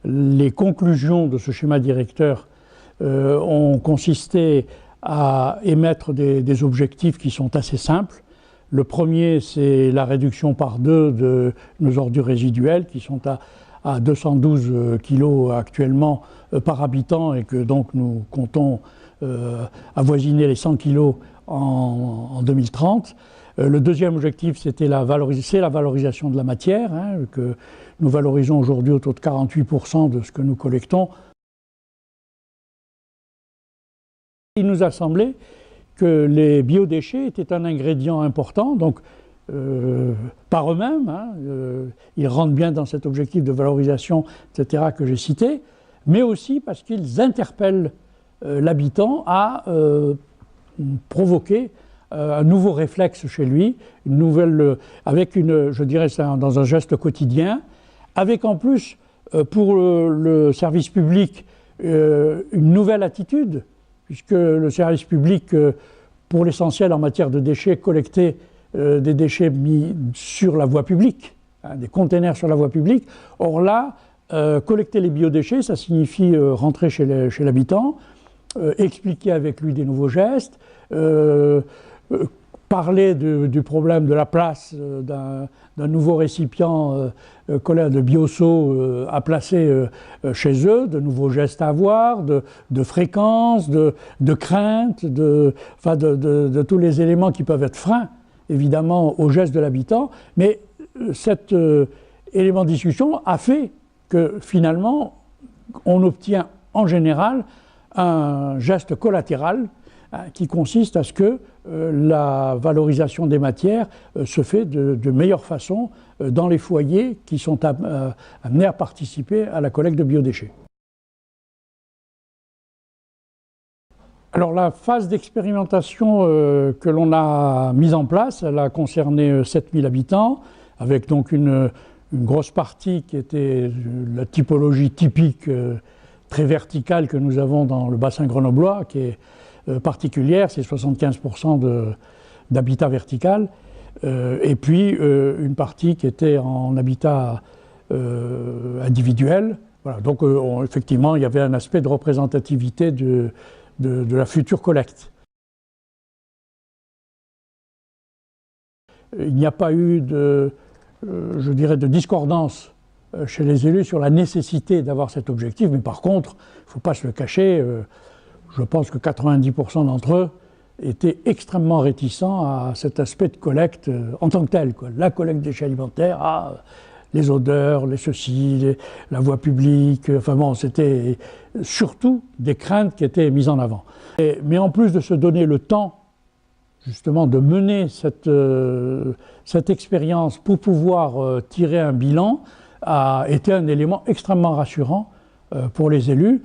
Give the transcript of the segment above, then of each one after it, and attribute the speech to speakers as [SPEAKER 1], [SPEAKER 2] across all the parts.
[SPEAKER 1] les conclusions de ce schéma directeur ont consisté à émettre des objectifs qui sont assez simples. Le premier, c'est la réduction par 2 de nos ordures résiduelles qui sont à 212 kg actuellement par habitant et que donc nous comptons avoisiner les 100 kg en 2030. Le deuxième objectif, c'était la valorisation de la matière, que nous valorisons aujourd'hui autour de 48% de ce que nous collectons. Il nous a semblé que les biodéchets étaient un ingrédient important, donc par eux-mêmes, ils rentrent bien dans cet objectif de valorisation, etc., que j'ai cité, mais aussi parce qu'ils interpellent l'habitant à provoquer un nouveau réflexe chez lui, une nouvelle, avec je dirais ça, dans un geste quotidien, avec en plus, pour le service public, une nouvelle attitude, puisque le service public, pour l'essentiel en matière de déchets, collectait des déchets mis sur la voie publique, des containers sur la voie publique. Or là, collecter les biodéchets, ça signifie rentrer chez l'habitant, expliquer avec lui des nouveaux gestes, parler du problème de la place d'un nouveau récipient de bioseau à placer chez eux, de nouveaux gestes à avoir, de fréquence, de crainte, de tous les éléments qui peuvent être freins, évidemment, aux gestes de l'habitant. Mais cet élément de discussion a fait que, finalement, on obtient en général un geste collatéral qui consiste à ce que la valorisation des matières se fait de meilleure façon dans les foyers qui sont amenés à participer à la collecte de biodéchets. Alors la phase d'expérimentation que l'on a mise en place, elle a concerné 7000 habitants, avec donc une grosse partie qui était la typologie typique très verticale que nous avons dans le bassin grenoblois, qui est particulière, c'est 75% d'habitat vertical, et puis une partie qui était en habitat individuel. Voilà, donc effectivement, il y avait un aspect de représentativité de la future collecte. Il n'y a pas eu je dirais, de discordance chez les élus sur la nécessité d'avoir cet objectif, mais par contre, il ne faut pas se le cacher, je pense que 90% d'entre eux étaient extrêmement réticents à cet aspect de collecte en tant que tel, quoi. La collecte des déchets alimentaires, les odeurs, les ceci, la voie publique, enfin bon, c'était surtout des craintes qui étaient mises en avant. Mais en plus de se donner le temps, justement, de mener cette expérience pour pouvoir tirer un bilan, a été un élément extrêmement rassurant pour les élus.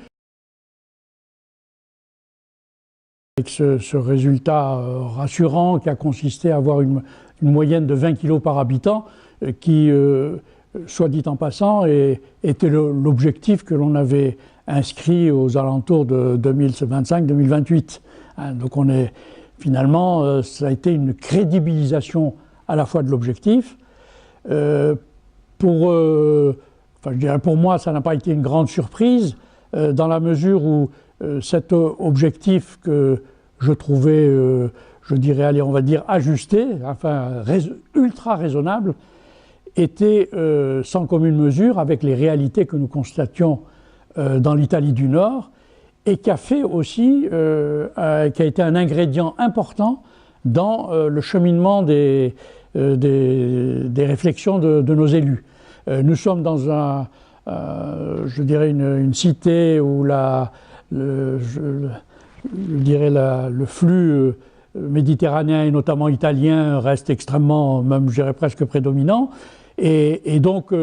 [SPEAKER 1] Avec ce résultat rassurant qui a consisté à avoir une moyenne de 20 kg par habitant, qui, soit dit en passant, était l'objectif que l'on avait inscrit aux alentours de 2025-2028. Donc finalement, ça a été une crédibilisation à la fois de l'objectif. Pour moi, ça n'a pas été une grande surprise, dans la mesure où cet objectif que je trouvais, je dirais, allez, on va dire ajusté, enfin ultra raisonnable, était sans commune mesure avec les réalités que nous constations dans l'Italie du Nord, et qui a fait aussi, qui a été un ingrédient important dans le cheminement des réflexions de nos élus. Nous sommes dans je dirais une cité où le flux méditerranéen et notamment italien reste extrêmement, même je dirais presque prédominant, et donc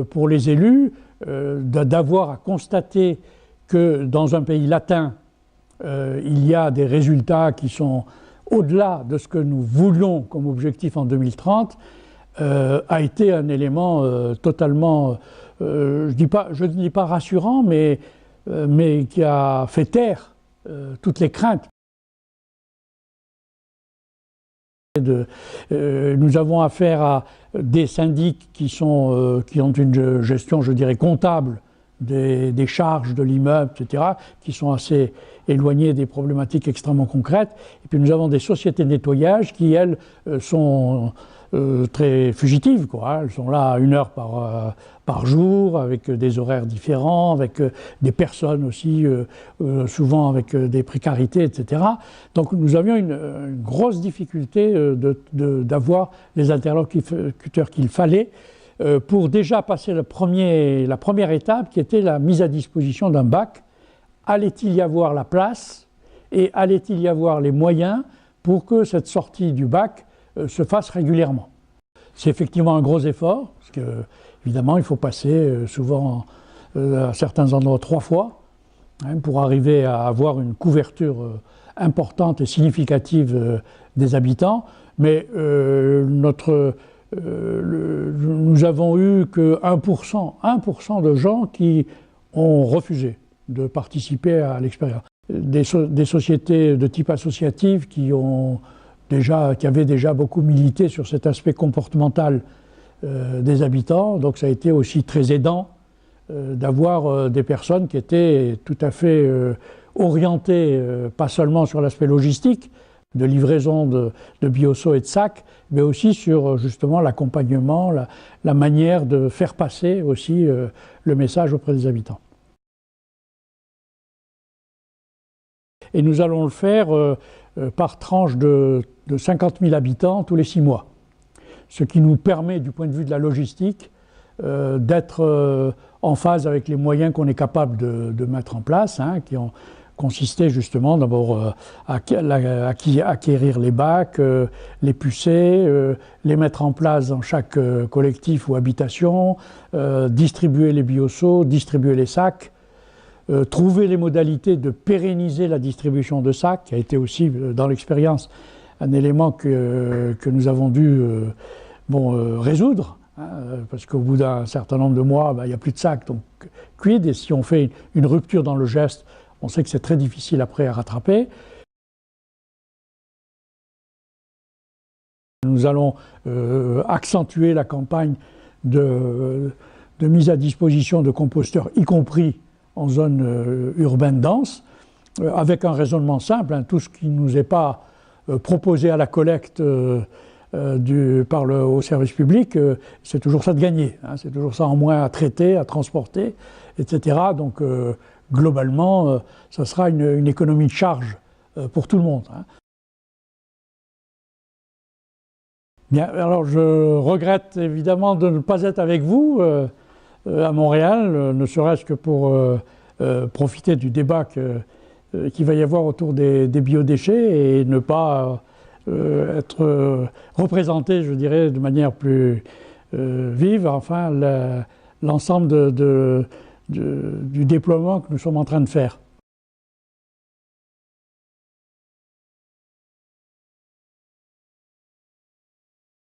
[SPEAKER 1] pour les élus, d'avoir à constater que dans un pays latin, il y a des résultats qui sont au-delà de ce que nous voulions comme objectif en 2030, a été un élément totalement, je ne dis pas rassurant, mais qui a fait taire toutes les craintes. Nous avons affaire à des syndics qui ont une gestion, je dirais, comptable des charges de l'immeuble, etc., qui sont assez éloignées des problématiques extrêmement concrètes. Et puis nous avons des sociétés de nettoyage qui, elles, sont très fugitives, quoi. Elles sont là 1 heure par jour, avec des horaires différents, avec des personnes aussi, souvent avec des précarités, etc. Donc nous avions une grosse difficulté d'avoir les interlocuteurs qu'il fallait pour déjà passer la première étape, qui était la mise à disposition d'un bac. Allait-il y avoir la place et allait-il y avoir les moyens pour que cette sortie du bac se fasse régulièrement? C'est effectivement un gros effort, parce que évidemment il faut passer souvent à certains endroits 3 fois pour arriver à avoir une couverture importante et significative des habitants. Mais nous avons eu que 1% de gens qui ont refusé de participer à l'expérience. Des sociétés de type associatif qui avaient déjà beaucoup milité sur cet aspect comportemental des habitants. Donc ça a été aussi très aidant d'avoir des personnes qui étaient tout à fait orientées, pas seulement sur l'aspect logistique, de livraison de bioseaux et de sacs, mais aussi sur justement l'accompagnement, la manière de faire passer aussi le message auprès des habitants. Et nous allons le faire par tranche de 50 000 habitants tous les 6 mois. Ce qui nous permet, du point de vue de la logistique, d'être en phase avec les moyens qu'on est capable de mettre en place, qui ont consisté justement d'abord à acquérir les bacs, les pucer, les mettre en place dans chaque collectif ou habitation, distribuer les bioseaux, distribuer les sacs, trouver les modalités de pérenniser la distribution de sacs, qui a été aussi dans l'expérience un élément que nous avons dû résoudre, parce qu'au bout d'un certain nombre de mois, il n'y a plus de sacs, donc quid, et si on fait une rupture dans le geste, on sait que c'est très difficile après à rattraper. Nous allons accentuer la campagne de mise à disposition de composteurs, y compris en zone urbaine dense, avec un raisonnement simple. Tout ce qui ne nous est pas proposé à la collecte au service public, c'est toujours ça de gagner. C'est toujours ça en moins à traiter, à transporter, etc. Donc globalement, ça sera une économie de charge pour tout le monde. Bien, alors je regrette évidemment de ne pas être avec vous à Montréal, ne serait-ce que pour profiter du débat qu'il va y avoir autour des biodéchets et ne pas être représenté, je dirais, de manière plus vive, enfin, l'ensemble du déploiement que nous sommes en train de faire.